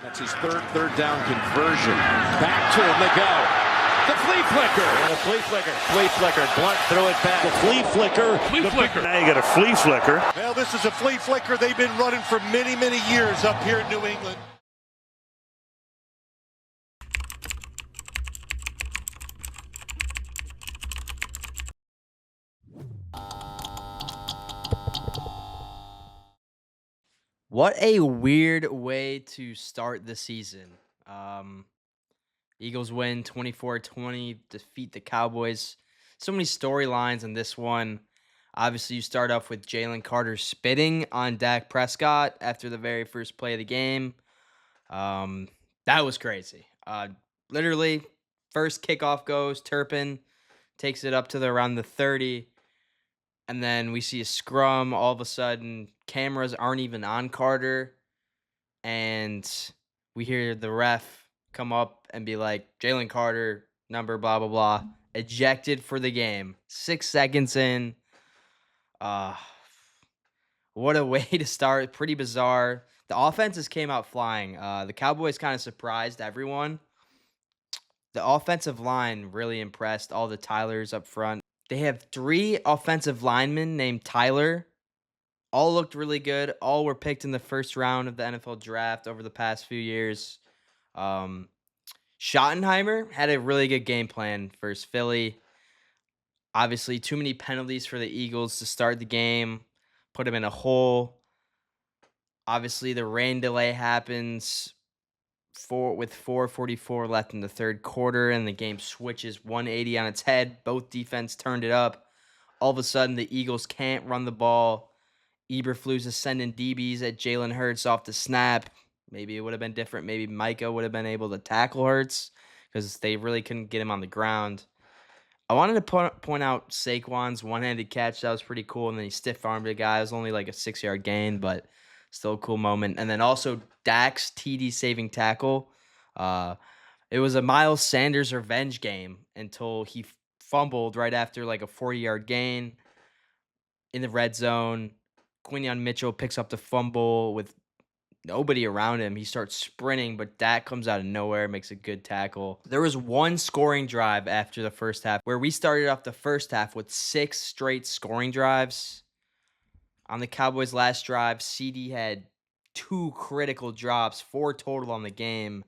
That's his third down conversion. Back to him they go. The flea flicker. And a flea flicker. Flea flicker. Blunt threw it back. The flea flicker. Flea flicker. Now you got a flea flicker. Well, this is a flea flicker they've been running for many, many years up here in New England. What a weird way to start the season. Eagles win 24-20, defeat the Cowboys. So many storylines in this one. Obviously, you start off with Jalen Carter spitting on Dak Prescott after the very first play of the game. That was crazy. Literally, first kickoff goes, Turpin takes it up to around the 30. And then we see a scrum. All of a sudden, cameras aren't even on Carter. And we hear the ref come up and be like, Jalen Carter, number blah, blah, blah, ejected for the game. 6 seconds in. What a way to start. Pretty bizarre. The offenses came out flying. The Cowboys kind of surprised everyone. The offensive line really impressed all the Tylers up front. They have 3 offensive linemen named Tyler. All looked really good. All were picked in the first round of the NFL draft over the past few years. Schottenheimer had a really good game plan versus Philly. Obviously, too many penalties for the Eagles to start the game. Put them in a hole. Obviously, the rain delay happens with 4:44 left in the third quarter, and the game switches 180 on its head. Both defense turned it up. All of a sudden, the Eagles can't run the ball. Eberflus is sending DBs at Jalen Hurts off the snap. Maybe it would have been different. Maybe Micah would have been able to tackle Hurts because they really couldn't get him on the ground. I wanted to point out Saquon's one-handed catch. That was pretty cool, and then he stiff-armed a guy. It was only like a 6-yard gain, but still a cool moment. And then also Dak's TD saving tackle. It was a Miles Sanders revenge game until he fumbled right after like a 40-yard gain in the red zone. Quinyon Mitchell picks up the fumble with nobody around him. He starts sprinting, but Dak comes out of nowhere, makes a good tackle. There was one scoring drive after the first half where we started off the first half with 6 straight scoring drives. On the Cowboys' last drive, CD had 2 critical drops, 4 total on the game.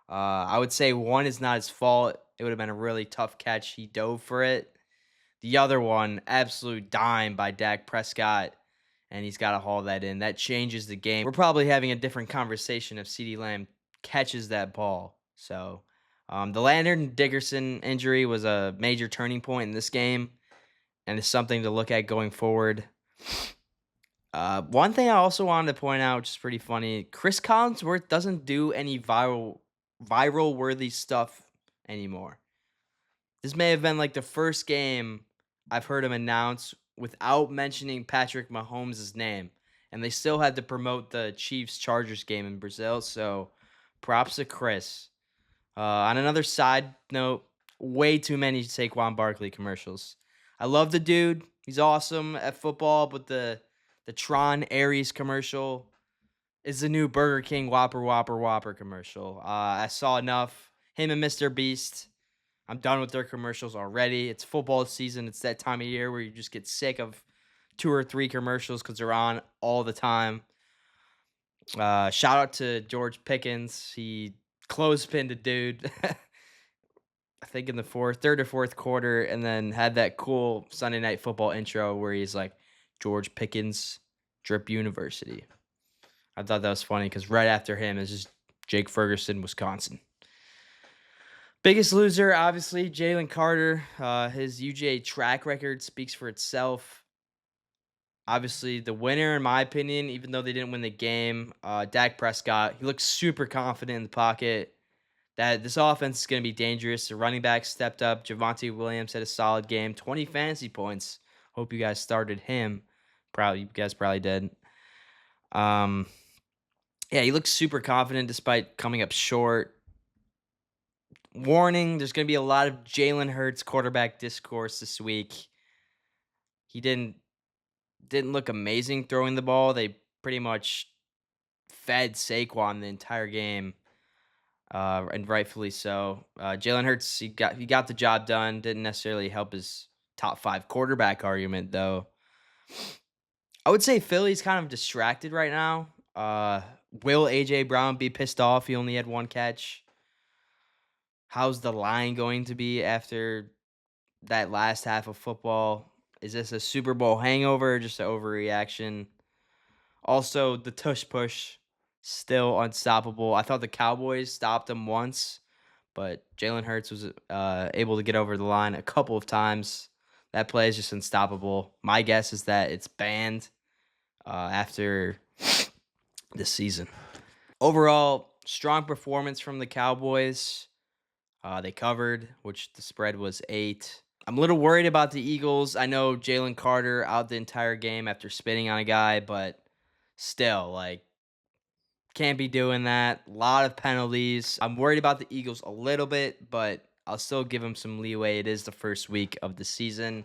I would say one is not his fault. It would have been a really tough catch. He dove for it. The other one, absolute dime by Dak Prescott, and he's got to haul that in. That changes the game. We're probably having a different conversation if CeeDee Lamb catches that ball. So the Landon Dickerson injury was a major turning point in this game, and it's something to look at going forward. One thing I also wanted to point out, which is pretty funny, Chris Collinsworth doesn't do any viral-worthy stuff anymore. This may have been like the first game I've heard him announce without mentioning Patrick Mahomes' name. And they still had to promote the Chiefs-Chargers game in Brazil, so props to Chris. On another side note, way too many Saquon Barkley commercials. I love the dude. He's awesome at football, but the Tron Aries commercial is the new Burger King Whopper commercial. I saw enough. Him and Mr. Beast. I'm done with their commercials already. It's football season. It's that time of year where you just get sick of 2 or 3 commercials because they're on all the time. Shout out to George Pickens. He clothespinned a dude, I think in the third or fourth quarter, and then had that cool Sunday Night Football intro where he's like, George Pickens, Drip University. I thought that was funny because right after him is just Jake Ferguson, Wisconsin. Biggest loser, obviously, Jalen Carter. His UGA track record speaks for itself. Obviously, the winner, in my opinion, even though they didn't win the game, Dak Prescott. He looks super confident in the pocket. That this offense is going to be dangerous. The running back stepped up. Javonte Williams had a solid game. 20 fantasy points. Hope you guys started him. You guys probably did. Yeah, he looks super confident despite coming up short. Warning, there's going to be a lot of Jalen Hurts quarterback discourse this week. He didn't look amazing throwing the ball. They pretty much fed Saquon the entire game, and rightfully so. Jalen Hurts, he got the job done. Didn't necessarily help his top 5 quarterback argument, though. I would say Philly's kind of distracted right now. Will AJ Brown be pissed off? He only had 1 catch. How's the line going to be after that last half of football? Is this a Super Bowl hangover or just an overreaction? Also, the tush push, still unstoppable. I thought the Cowboys stopped him once, but Jalen Hurts was able to get over the line a couple of times. That play is just unstoppable. My guess is that it's banned after this season. Overall, strong performance from the Cowboys. They covered, which the spread was 8. I'm a little worried about the Eagles. I know Jalen Carter out the entire game after spitting on a guy, but still, like, can't be doing that. A lot of penalties. I'm worried about the Eagles a little bit, but I'll still give them some leeway. It is the first week of the season.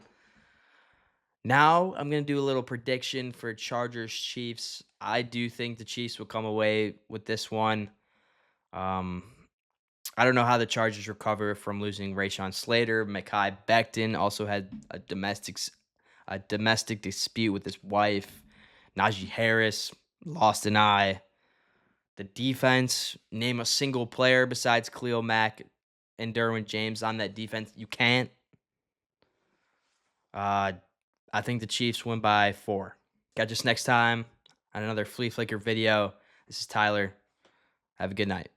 Now I'm going to do a little prediction for Chargers Chiefs. I do think the Chiefs will come away with this one. I don't know how the Chargers recover from losing Rashawn Slater. Mekhi Becton also had a domestic dispute with his wife. Najee Harris lost an eye. The defense, name a single player besides Khalil Mack and Derwin James on that defense. You can't. I think the Chiefs win by 4. Catch us next time on another Flea Flicker video. This is Tyler. Have a good night.